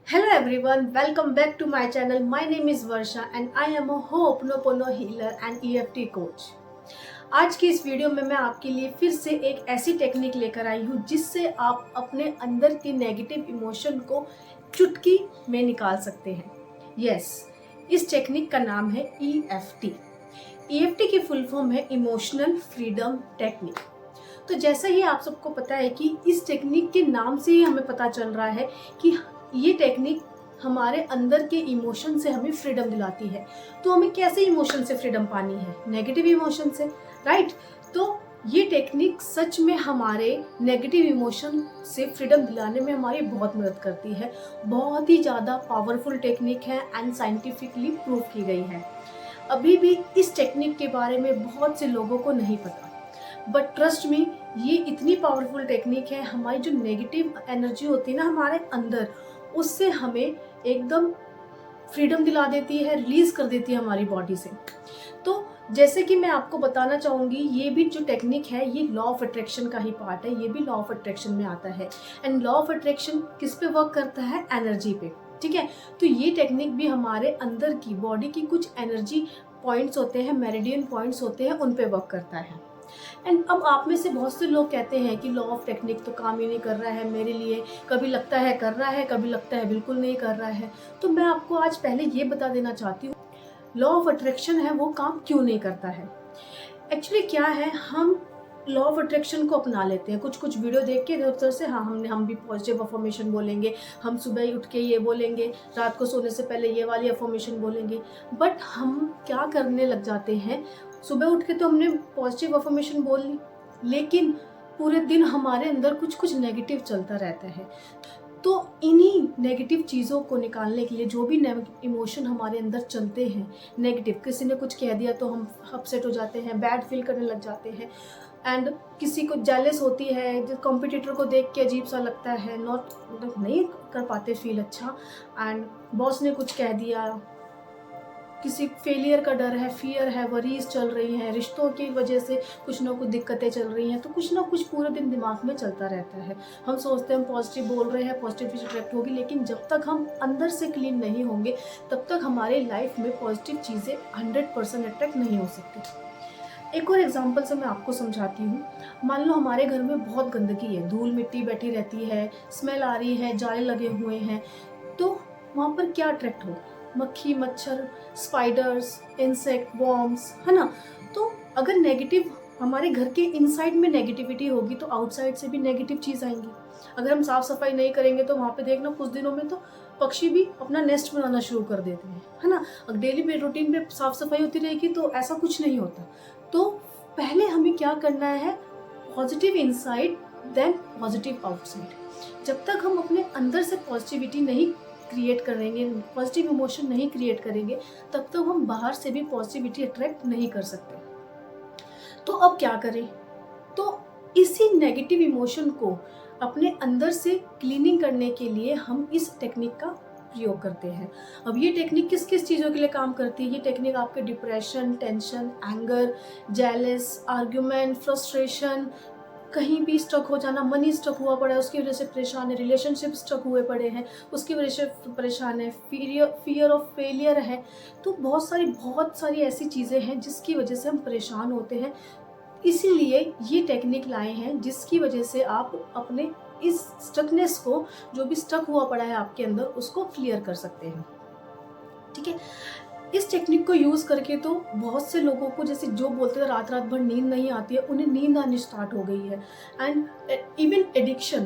Hello everyone, welcome back to my channel. My name is Varsha and I am a Ho'oponopono healer and EFT coach. आज की इस video में मैं आपके लिए फिर से एक ऐसी टेक्निक लेकर आई हूँ जिससे आप अपने अंदर के नेगेटिव इमोशन को चुटकी में निकाल सकते हैं। यस, इस टेक्निक का नाम है EFT। EFT की फुल फॉर्म है इमोशनल फ्रीडम टेक्निक। तो जैसा ही आप सबको पता है कि इस टेक्निक के नाम से ही हमें पता चल रहा है कि ये टेक्निक हमारे अंदर के इमोशन से हमें फ्रीडम दिलाती है। तो हमें कैसे इमोशन से फ्रीडम पानी है? नेगेटिव इमोशन से, राइट? तो ये टेक्निक सच में हमारे नेगेटिव इमोशन से फ्रीडम दिलाने में हमारी बहुत मदद करती है। बहुत ही ज़्यादा पावरफुल टेक्निक है एंड साइंटिफिकली प्रूव की गई है। अभी भी इस टेक्निक के बारे में बहुत से लोगों को नहीं पता, बट ट्रस्ट मी, ये इतनी पावरफुल टेक्निक है। हमारी जो नेगेटिव एनर्जी होती है ना हमारे अंदर, उससे हमें एकदम फ्रीडम दिला देती है, रिलीज कर देती है हमारी बॉडी से। तो जैसे कि मैं आपको बताना चाहूँगी, ये भी जो टेक्निक है ये लॉ ऑफ अट्रैक्शन का ही पार्ट है। ये भी लॉ ऑफ अट्रैक्शन में आता है। एंड लॉ ऑफ अट्रैक्शन किस पे वर्क करता है? एनर्जी पे, ठीक है? तो ये टेक्निक भी हमारे अंदर की बॉडी की कुछ एनर्जी पॉइंट्स होते हैं, मेरिडियन पॉइंट्स होते हैं, उन पे वर्क करता है। एंड अब आप में से बहुत से लोग कहते हैं कि लॉ ऑफ टेक्निक तो काम ही नहीं कर रहा है मेरे लिए। कभी लगता है कर रहा है, कभी लगता है बिल्कुल नहीं कर रहा है। तो मैं आपको आज पहले ये बता देना चाहती हूँ लॉ ऑफ अट्रैक्शन है वो काम क्यों नहीं करता है। एक्चुअली क्या है, हम लॉ ऑफ अट्रैक्शन को अपना लेते हैं कुछ कुछ वीडियो देख के इधर उधर से। हाँ, हम भी पॉजिटिव अफर्मेशन बोलेंगे, हम सुबह ही उठ के ये बोलेंगे, रात को सोने से पहले ये वाली अफर्मेशन बोलेंगे। बट हम क्या करने लग जाते हैं, सुबह उठ के तो हमने पॉजिटिव अफर्मेशन बोल ली, लेकिन पूरे दिन हमारे अंदर कुछ कुछ नेगेटिव चलता रहता है। तो इन्हीं नेगेटिव चीज़ों को निकालने के लिए, जो भी इमोशन हमारे अंदर चलते हैं नेगेटिव, किसी ने कुछ कह दिया तो हम अपसेट हो जाते हैं, बैड फील करने लग जाते हैं। एंड किसी को जेलस होती है, जो कॉम्पिटिटर को देख के अजीब सा लगता है, नहीं कर पाते फील अच्छा। एंड बॉस ने कुछ कह दिया, किसी फेलियर का डर है, फियर है, वरीज चल रही हैं, रिश्तों की वजह से कुछ ना कुछ दिक्कतें चल रही हैं। तो कुछ ना कुछ पूरे दिन दिमाग में चलता रहता है। हम सोचते हैं हम पॉजिटिव बोल रहे हैं, पॉजिटिव अट्रैक्ट होगी, लेकिन जब तक हम अंदर से क्लीन नहीं होंगे तब तक हमारे लाइफ में पॉजिटिव चीज़ें 100% अट्रैक्ट नहीं हो सकती। एक और एग्जांपल से मैं आपको समझाती हूँ। मान लो हमारे घर में बहुत गंदगी है, धूल मिट्टी बैठी रहती है, स्मेल आ रही है, जाले लगे हुए हैं, तो वहाँ पर क्या अट्रैक्ट हो? मक्खी, मच्छर, स्पाइडर्स, इंसेक्ट, वॉर्म्स, है ना? तो अगर नेगेटिव हमारे घर के इनसाइड में नेगेटिविटी होगी तो आउटसाइड से भी नेगेटिव चीज़ आएंगी। अगर हम साफ सफाई नहीं करेंगे तो वहाँ पे देखना कुछ दिनों में तो पक्षी भी अपना नेस्ट बनाना शुरू कर देते हैं, है ना? अगर डेली रूटीन में साफ सफाई होती रहेगी तो ऐसा कुछ नहीं होता। तो पहले हमें क्या करना है? Positive inside then positive outside. जब तक हम अपने अंदर से पॉजिटिविटी नहीं क्रिएट करेंगे, पॉजिटिव इमोशन नहीं क्रिएट करेंगे, तब तक हम बाहर से भी पॉजिटिविटी अट्रैक्ट नहीं कर सकते। तो अब क्या करें? तो इसी नेगेटिव इमोशन को अपने अंदर से क्लीनिंग करने के लिए हम इस टेक्निक का प्रयोग करते हैं। अब ये टेक्निक किस किस चीज़ों के लिए काम करती है? ये टेक्निक आपके depression, tension, anger, jealous, argument, frustration, कहीं भी स्टक हो जाना, मनी स्टक हुआ पड़ा है उसकी वजह से परेशान है, रिलेशनशिप स्टक हुए पड़े हैं उसकी वजह से परेशान है, फियर ऑफ फेलियर है। तो बहुत सारी ऐसी चीज़ें हैं जिसकी वजह से हम परेशान होते हैं। इसीलिए ये टेक्निक लाए हैं जिसकी वजह से आप अपने इस स्टकनेस को, जो भी स्टक हुआ पड़ा है आपके अंदर, उसको क्लियर कर सकते हैं, ठीक है? इस टेक्निक को यूज़ करके तो बहुत से लोगों को, जैसे जो बोलते थे रात रात भर नींद नहीं आती है, उन्हें नींद आनी स्टार्ट हो गई है। And even addiction,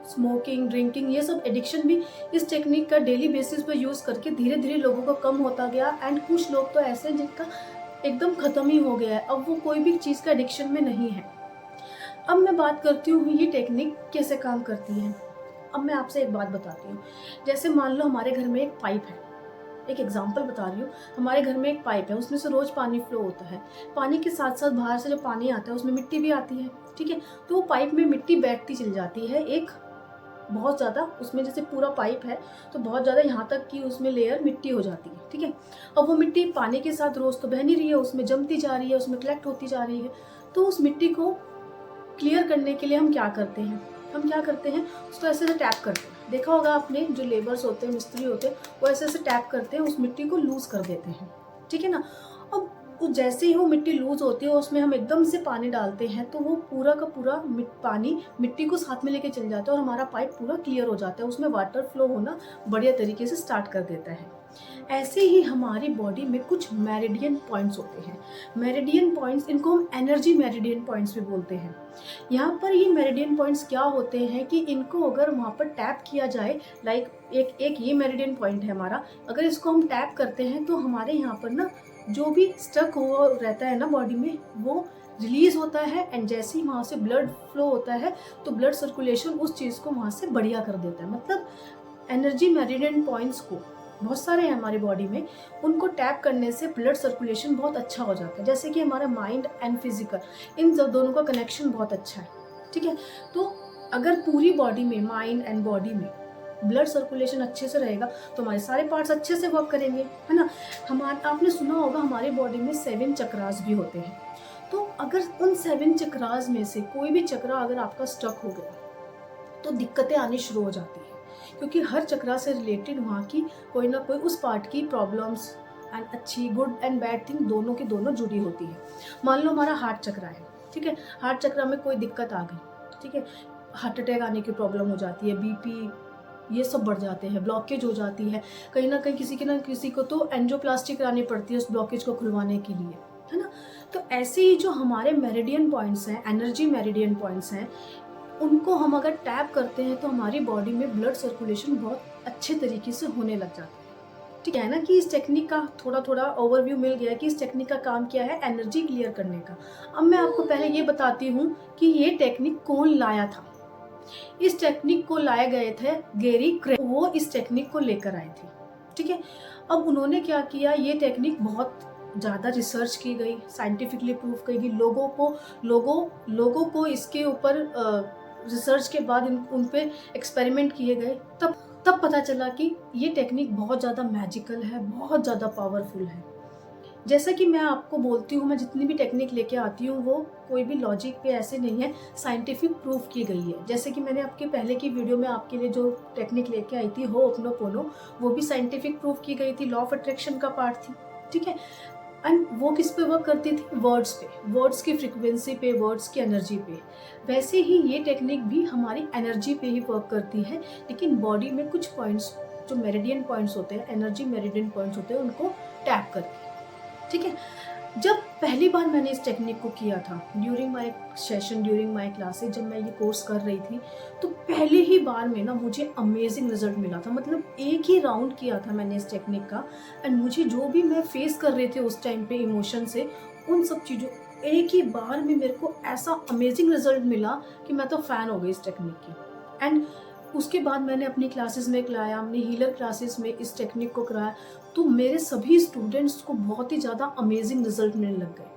smoking, drinking, ये सब एडिक्शन भी इस टेक्निक का डेली बेसिस पर यूज़ करके धीरे धीरे लोगों का कम होता गया। एंड कुछ लोग तो ऐसे हैं जिनका एकदम ख़त्म ही हो गया है, अब वो कोई भी चीज़ का एडिक्शन में नहीं है। अब मैं बात करती हूँ ये टेक्निक कैसे काम करती है। अब मैं आपसे एक बात बताती हूँ। जैसे मान लो हमारे घर में एक पाइप है, एक एग्जाम्पल बता रही हूँ। हमारे घर में एक पाइप है, उसमें से रोज पानी फ्लो होता है। पानी के साथ साथ बाहर से जो पानी आता है उसमें मिट्टी भी आती है, ठीक है? तो वो पाइप में मिट्टी बैठती चली जाती है, एक बहुत ज़्यादा, उसमें जैसे पूरा पाइप है तो बहुत ज़्यादा यहाँ तक कि उसमें लेयर मिट्टी हो जाती है, ठीक है? अब वो मिट्टी पानी के साथ रोज तो बह नहीं रही है, उसमें जमती जा रही है, उसमें कलेक्ट होती जा रही है। तो उस मिट्टी को क्लियर करने के लिए हम क्या करते हैं? उसको ऐसे टैप करते हैं, देखा होगा आपने, जो लेबर्स होते हैं, मिस्त्री होते हैं, वो ऐसे ऐसे टैप करते हैं, उस मिट्टी को लूज़ कर देते हैं, ठीक है ना। अब वो जैसे ही वो मिट्टी लूज़ होती है, उसमें हम एकदम से पानी डालते हैं, तो वो पूरा का पूरा पानी मिट्टी को साथ में लेके चल जाता है और हमारा पाइप पूरा क्लियर हो जाता है, उसमें वाटर फ्लो होना बढ़िया तरीके से स्टार्ट कर देता है। ऐसे ही हमारी बॉडी में कुछ मेरिडियन पॉइंट्स होते हैं। मेरिडियन पॉइंट्स, इनको हम एनर्जी मेरिडियन पॉइंट्स भी बोलते हैं। यहाँ पर ये मेरिडियन पॉइंट्स क्या होते हैं कि इनको अगर वहाँ पर टैप किया जाए, लाइक एक एक ये मेरिडियन पॉइंट है हमारा, अगर इसको हम टैप करते हैं तो हमारे यहाँ पर ना जो भी स्टक हो रहता है ना बॉडी में, वो रिलीज होता है, एंड जैसे ही वहाँ से ब्लड फ्लो होता है तो ब्लड सर्कुलेशन उस चीज़ को वहाँ से बढ़िया कर देता है। मतलब एनर्जी मेरिडियन पॉइंट्स को बहुत सारे हैं हमारी बॉडी में, उनको टैप करने से ब्लड सर्कुलेशन बहुत अच्छा हो जाता है। जैसे कि हमारा माइंड एंड फिजिकल, इन दोनों का कनेक्शन बहुत अच्छा है, ठीक है। तो अगर पूरी बॉडी में, माइंड एंड बॉडी में ब्लड सर्कुलेशन अच्छे से रहेगा तो हमारे सारे पार्ट्स अच्छे से वर्क करेंगे, है ना। आपने सुना होगा हमारी बॉडी में 7 चक्रास भी होते हैं। तो अगर उन 7 चक्रास में से कोई भी चक्रा अगर आपका स्टक हो गया तो दिक्कतें आनी शुरू हो जाती है, क्योंकि हर चक्रा से रिलेटेड वहाँ की कोई ना कोई उस पार्ट की प्रॉब्लम्स एंड अच्छी, गुड एंड बैड थिंग दोनों की दोनों जुड़ी होती है। मान लो हमारा हार्ट चक्रा है, ठीक है, हार्ट चक्रा में कोई दिक्कत आ गई, ठीक है, हार्ट अटैक आने की प्रॉब्लम हो जाती है, बीपी ये सब बढ़ जाते हैं, ब्लॉकेज हो जाती है, कहीं ना कहीं किसी को तो एंजियोप्लास्टी करानी पड़ती है उस ब्लॉकेज को खुलवाने के लिए, है ना। तो ऐसे ही जो हमारे मेरिडियन पॉइंट्स हैं, एनर्जी मेरिडियन पॉइंट्स हैं, उनको हम अगर टैप करते हैं तो हमारी बॉडी में ब्लड सर्कुलेशन बहुत अच्छे तरीके से होने लग जाता है। ठीक है ना, कि इस टेक्निक का थोड़ा थोड़ा ओवरव्यू मिल गया कि इस टेक्निक का काम क्या है, एनर्जी क्लियर करने का। अब मैं आपको पहले ये बताती हूँ कि ये टेक्निक कौन लाया था। इस टेक्निक को लाए गए थे गैरी क्रेग, वो इस टेक्निक को लेकर आए थे, ठीक है। अब उन्होंने क्या किया, ये टेक्निक बहुत ज़्यादा रिसर्च की गई, साइंटिफिकली प्रूव की गई, लोगों को इसके ऊपर रिसर्च के बाद उन पे एक्सपेरिमेंट किए गए, तब पता चला कि ये टेक्निक बहुत ज़्यादा मैजिकल है, बहुत ज़्यादा पावरफुल है। जैसा कि मैं आपको बोलती हूँ, मैं जितनी भी टेक्निक लेके आती हूँ वो कोई भी लॉजिक पे ऐसे नहीं है, साइंटिफिक प्रूफ की गई है। जैसे कि मैंने आपके पहले की वीडियो में आपके लिए जो टेक्निक लेके आई थी हो'ओपनोपोनो, वो भी साइंटिफिक प्रूफ की गई थी, लॉ ऑफ अट्रैक्शन का पार्ट थी, ठीक है। एंड वो किस पे वर्क करती थी, वर्ड्स पे, वर्ड्स की फ्रिक्वेंसी पे, वर्ड्स की एनर्जी पे। वैसे ही ये टेक्निक भी हमारी एनर्जी पे ही वर्क करती है, लेकिन बॉडी में कुछ पॉइंट्स जो मेरिडियन पॉइंट्स होते हैं, एनर्जी मेरिडियन पॉइंट्स होते हैं, उनको टैप करती है, ठीक है। जब पहली बार मैंने इस टेक्निक को किया था ड्यूरिंग माय क्लासेस, जब मैं ये कोर्स कर रही थी, तो पहले ही बार में ना मुझे अमेजिंग रिजल्ट मिला था। मतलब एक ही राउंड किया था मैंने इस टेक्निक का, एंड मुझे जो भी मैं फेस कर रही थी उस टाइम पे इमोशन से, उन सब चीज़ों, एक ही बार में मेरे को ऐसा अमेजिंग रिजल्ट मिला कि मैं तो फ़ैन हो गई इस टेक्निक की। एंड उसके बाद मैंने अपनी क्लासेस में कराया, अपनी हीलर क्लासेस में इस टेक्निक को कराया, तो मेरे सभी स्टूडेंट्स को बहुत ही ज़्यादा अमेजिंग रिजल्ट मिलने लग गए।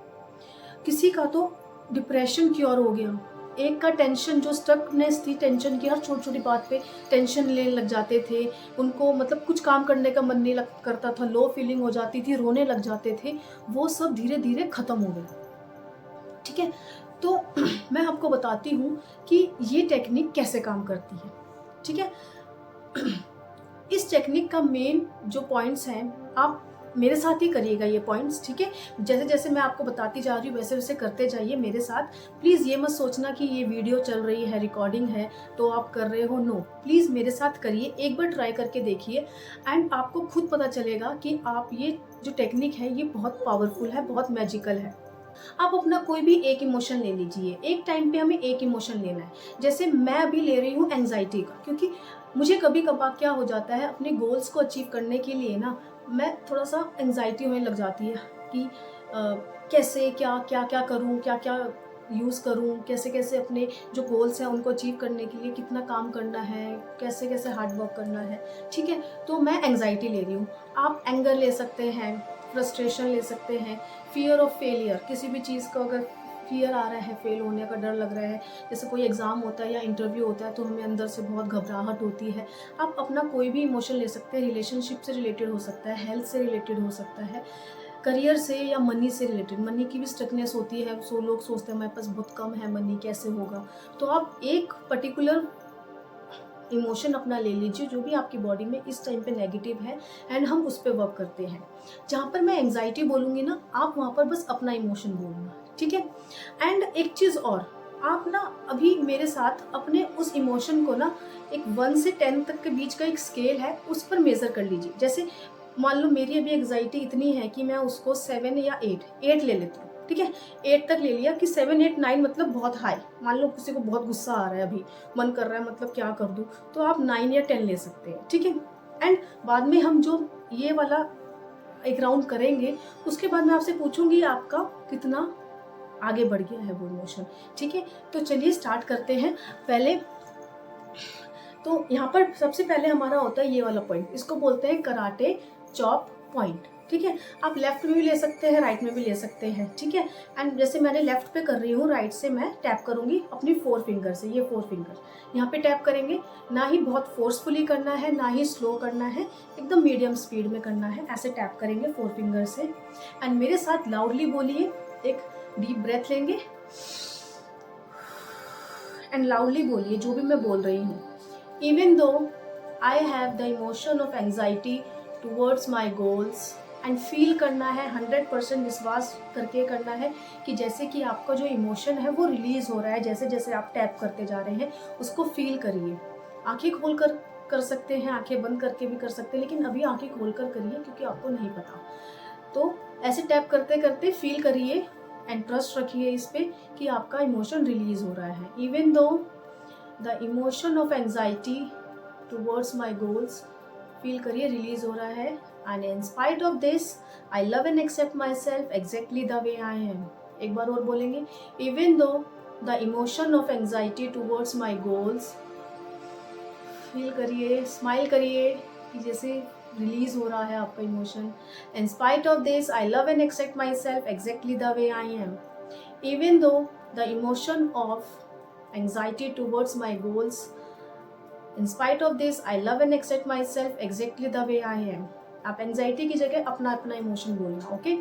किसी का तो डिप्रेशन क्योर हो गया, एक का टेंशन, जो स्टकनेस थी टेंशन की, हर छोटी छोटी बात पे टेंशन लेने लग जाते थे, उनको मतलब कुछ काम करने का मन नहीं करता था, लो फीलिंग हो जाती थी, रोने लग जाते थे, वो सब धीरे धीरे ख़त्म हो गया, ठीक है। तो मैं आपको बताती हूँ कि ये टेक्निक कैसे काम करती है, ठीक है। इस टेक्निक का मेन जो पॉइंट्स हैं, आप मेरे साथ ही करिएगा ये पॉइंट्स, ठीक है। जैसे जैसे मैं आपको बताती जा रही हूँ वैसे वैसे करते जाइए मेरे साथ। प्लीज़ ये मत सोचना कि ये वीडियो चल रही है, रिकॉर्डिंग है तो आप कर रहे हो, नो, प्लीज़ मेरे साथ करिए, एक बार ट्राई करके देखिए, एंड आपको खुद पता चलेगा कि आप ये जो टेक्निक है ये बहुत पावरफुल है, बहुत मैजिकल है। आप अपना कोई भी एक इमोशन ले लीजिए, एक टाइम पे हमें एक इमोशन लेना है। जैसे मैं अभी ले रही हूँ एंजाइटी का, क्योंकि मुझे कभी कभार क्या हो जाता है, अपने गोल्स को अचीव करने के लिए ना मैं थोड़ा सा एंजाइटी होने लग जाती है कि कैसे क्या क्या क्या करूँ, क्या क्या यूज़ करूँ, कैसे कैसे अपने जो गोल्स हैं उनको अचीव करने के लिए कितना काम करना है, कैसे कैसे हार्ड वर्क करना है, ठीक है। तो मैं एंजाइटी ले रही हूँ, आप एंगर ले सकते हैं, फ्रस्ट्रेशन ले सकते हैं, फियर ऑफ फेलियर, किसी भी चीज़ का अगर फियर आ रहा है, फेल होने का डर लग रहा है, जैसे कोई एग्ज़ाम होता है या इंटरव्यू होता है तो हमें अंदर से बहुत घबराहट होती है, आप अपना कोई भी इमोशन ले सकते हैं, रिलेशनशिप से रिलेटेड हो सकता है, हेल्थ से रिलेटेड हो सकता है, करियर से या मनी से रिलेटेड, मनी की भी स्टकनेस होती है, सो लोग सोचते हैं हमारे पास बहुत कम है मनी, कैसे होगा। तो आप एक पर्टिकुलर इमोशन अपना ले लीजिए जो भी आपकी बॉडी में इस टाइम पे नेगेटिव है, एंड हम उस पर वर्क करते हैं। जहाँ पर मैं एंग्जाइटी बोलूँगी ना, आप वहाँ पर बस अपना इमोशन बोलना, ठीक है। एंड एक चीज़ और, आप ना अभी मेरे साथ अपने उस इमोशन को ना एक 1 से 10 तक के बीच का एक स्केल है, उस पर मेज़र कर लीजिए। जैसे मान लो मेरी अभी एंग्जाइटी इतनी है कि मैं उसको 7 या 8 ले लेती हूँ, ठीक है। 8 तक ले लिया कि 7, 8, 9 मतलब बहुत हाई। मान लो किसी को बहुत गुस्सा आ रहा है, अभी मन कर रहा है मतलब क्या कर दूँ, तो आप 9 या 10 ले सकते हैं, ठीक है। एंड बाद में हम जो ये वाला एक राउंड करेंगे, उसके बाद मैं आपसे पूछूंगी आपका कितना आगे बढ़ गया है वो इमोशन, ठीक है। तो चलिए स्टार्ट करते हैं। पहले तो यहाँ पर सबसे पहले हमारा होता है ये वाला पॉइंट, इसको बोलते हैं कराटे चॉप पॉइंट, ठीक है। आप लेफ्ट में भी ले सकते हैं, राइट में भी ले सकते हैं, ठीक है। एंड जैसे मैंने लेफ्ट पे कर रही हूँ, राइट से मैं टैप करूंगी अपनी 4 फिंगर से। ये 4 फिंगर यहाँ पे टैप करेंगे, ना ही बहुत फोर्सफुली करना है ना ही स्लो करना है, एकदम मीडियम स्पीड में करना है। ऐसे टैप करेंगे 4 फिंगर से। एंड मेरे साथ लाउडली बोलिए, एक डीप ब्रेथ लेंगे एंड लाउडली बोलिए जो भी मैं बोल रही हूँ। Even though I have the emotion of anxiety towards my goals, and feel करना है, 100% विश्वास करके करना है कि जैसे कि आपका जो इमोशन है वो रिलीज हो रहा है। जैसे जैसे आप टैप करते जा रहे हैं उसको फील करिए। आंखें खोल कर सकते हैं, आंखें बंद करके भी कर सकते हैं, लेकिन अभी आंखें खोल कर करिए क्योंकि आपको नहीं पता। तो ऐसे टैप करते करते फील करिए एंड ट्रस्ट रखिए इस पे कि आपका इमोशन रिलीज हो रहा है। Even though the emotion of anxiety towards my goals, feel करिए रिलीज हो रहा है। And in spite of this I love and accept myself exactly the way I am. एक बार और बोलेंगे, even though the emotion of anxiety towards my goals, feel करिए, smile करिए कि जैसे रिलीज हो रहा है आपका emotion. In spite of this I love and accept myself exactly the way I am. Even though the emotion of anxiety towards my goals, in spite of this I love and accept myself exactly the way I am। आप anxiety की जगह अपना अपना emotion बोलना, okay.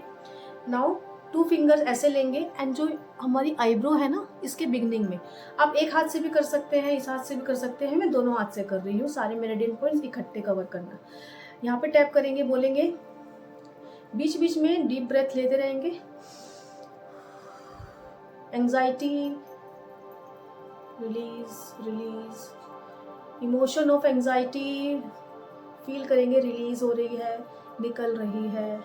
Now 2 fingers ऐसे लेंगे and जो हमारी आईब्रो है ना, इसके बिगनिंग में आप एक हाथ से भी कर सकते हैं, इस हाथ से भी कर सकते हैं, मैं दोनों हाथ से कर रही हूँ। सारे मेरिडियन पॉइंट्स इकट्ठे कवर करना। यहाँ पे टैप करेंगे, बोलेंगे, बीच बीच में डीप ब्रेथ लेते रहेंगे। Anxiety release release, emotion of anxiety feel करेंगे रिलीज हो रही है, निकल रही है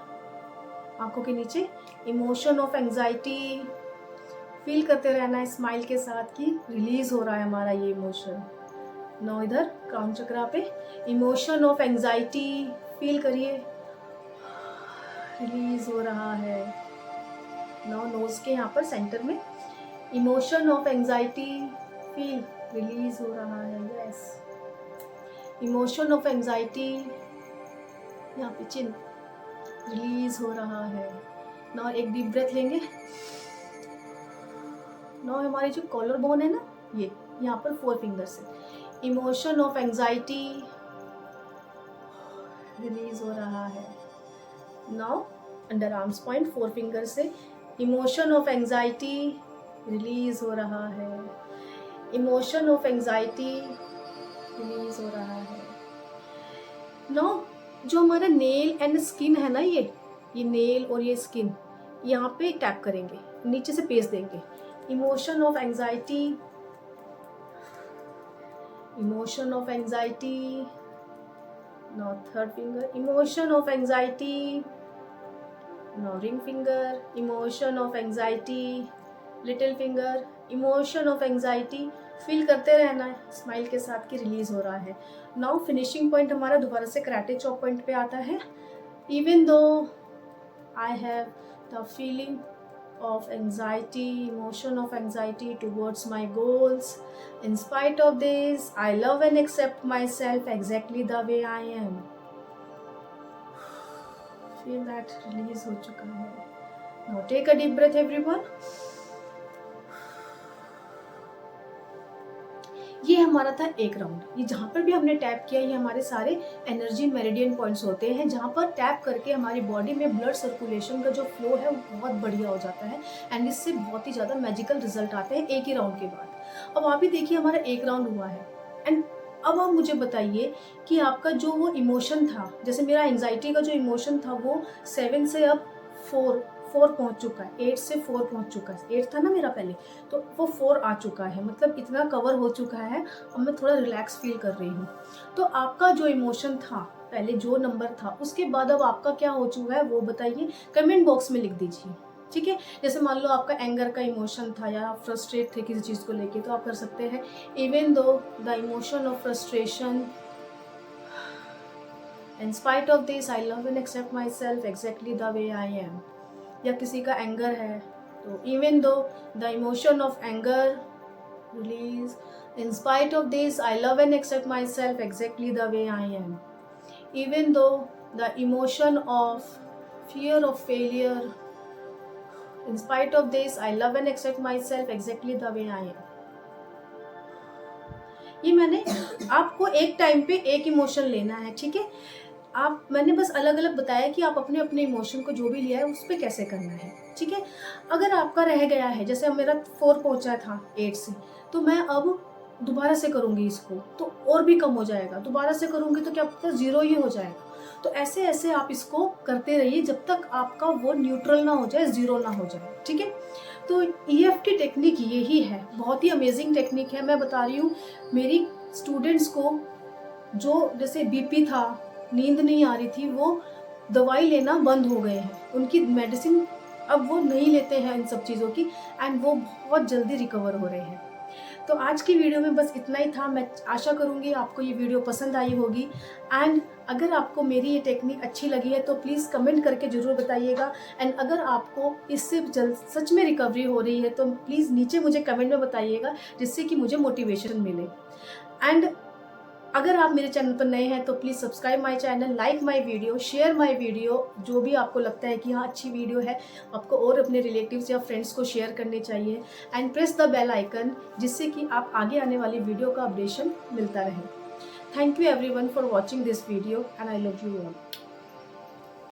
आंखों के नीचे। इमोशन ऑफ एंजाइटी फील करते रहना है स्माइल के साथ कि रिलीज हो रहा है हमारा ये इमोशन। नौ इधर क्राउन चक्रा पे, इमोशन ऑफ एंजाइटी फील करिए रिलीज हो रहा है। नौ नोज के यहाँ पर सेंटर में, emotion of anxiety feel release हो रहा है। यस, इमोशन ऑफ एंजाइटी यहाँ पे चिन रिलीज हो रहा है। नाउ एक डीप ब्रेथ लेंगे। नाउ हमारी जो कॉलर बोन है ना, ये यहाँ पर 4 फिंगर से, इमोशन ऑफ एंजाइटी रिलीज हो रहा है। Now under arms point 4 finger से, इमोशन ऑफ एंजाइटी रिलीज हो रहा है। इमोशन ऑफ एंजाइटी रिलीज हो रहा है। नाउ जो हमारा नेल एंड स्किन है ना, ये नेल और ये स्किन, यहाँ पे टैप करेंगे, नीचे से पेस देंगे। Emotion of anxiety, emotion of anxiety. Now 3rd finger, emotion of anxiety. Now ring finger, emotion of anxiety. Little finger, emotion of anxiety. Feel करते रहना है स्माइल के साथ कि रिलीज हो रहा है। नाउ फिनिशिंग पॉइंट हमारा दोबारा से कराटे चॉप पॉइंट पे आता है। इवन दो I have the feeling of anxiety, emotion of anxiety towards my goals, in spite of this I love and accept myself exactly the way I am। feel that release हो चुका है। now take a deep breath everyone। ये हमारा था एक round. ये जहाँ पर भी हमने टैप किया, ये हमारे सारे एनर्जी मेरिडियन पॉइंट्स होते हैं जहाँ पर टैप करके हमारी बॉडी में ब्लड सर्कुलेशन का जो फ्लो है वो बहुत बढ़िया हो जाता है एंड इससे बहुत ही ज़्यादा मैजिकल रिजल्ट आते हैं एक ही राउंड के बाद। अब आप ही देखिए हमारा एक राउंड हुआ है एंड अब आप मुझे बताइए कि आपका जो वो इमोशन था, जैसे मेरा एंजाइटी का जो इमोशन था वो 7 से अब 4 पहुंच चुका है, 8 से 4 पहुंच चुका है। 8 था ना मेरा पहले, तो वो 4 आ चुका है, मतलब इतना कवर हो चुका है। अब मैं थोड़ा रिलैक्स फील कर रही हूँ। तो आपका जो इमोशन था पहले, जो नंबर था, उसके बाद अब आपका क्या हो चुका है वो बताइए, कमेंट बॉक्स में लिख दीजिए। ठीक है, जैसे मान लो आपका एंगर का इमोशन था या आप फ्रस्ट्रेट थे किसी चीज़ को लेके, तो आप कर सकते हैं even though the emotion of frustration, in spite of this I love and accept myself exactly the way I am. या किसी का एंगर है तो even though the emotion of anger release, in spite of this I love and accept myself exactly the way I am. Even though the emotion of fear of failure, in spite of this I love and accept myself exactly the way I am। ये मैंने आपको एक time पे एक emotion लेना है, ठीक है। मैंने बस अलग अलग बताया कि आप अपने अपने इमोशन को जो भी लिया है उस पर कैसे करना है, ठीक है। अगर आपका रह गया है, जैसे अब मेरा 4 पहुंचा था 8 से, तो मैं अब दोबारा से करूंगी इसको तो और भी कम हो जाएगा, दोबारा से करूंगी तो क्या पता 0 ही हो जाएगा। तो ऐसे ऐसे आप इसको करते रहिए जब तक आपका वो न्यूट्रल ना हो जाए, 0 ना हो जाए, ठीक है। तो EFT टेक्निक यही है, बहुत ही अमेजिंग टेक्निक है। मैं बता रही हूँ मेरी स्टूडेंट्स को, जो जैसे BP था, नींद नहीं आ रही थी, वो दवाई लेना बंद हो गए हैं, उनकी मेडिसिन अब वो नहीं लेते हैं इन सब चीज़ों की, एंड वो बहुत जल्दी रिकवर हो रहे हैं। तो आज की वीडियो में बस इतना ही था। मैं आशा करूँगी आपको ये वीडियो पसंद आई होगी, एंड अगर आपको मेरी ये टेक्निक अच्छी लगी है तो प्लीज़ कमेंट करके ज़रूर बताइएगा। एंड अगर आपको इससे जल्द सच में रिकवरी हो रही है तो प्लीज़ नीचे मुझे कमेंट में बताइएगा, जिससे कि मुझे मोटिवेशन मिले। एंड अगर आप मेरे चैनल पर नए हैं तो please subscribe my channel, like my video, share my video. जो भी आपको लगता है कि हाँ अच्छी वीडियो है, आपको और अपने रिलेटिव्स या फ्रेंड्स को शेयर करनी चाहिए। And press the bell icon, जिससे कि आप आगे आने वाली वीडियो का अपडेशन मिलता रहे। Thank you everyone for watching this video and I love you all.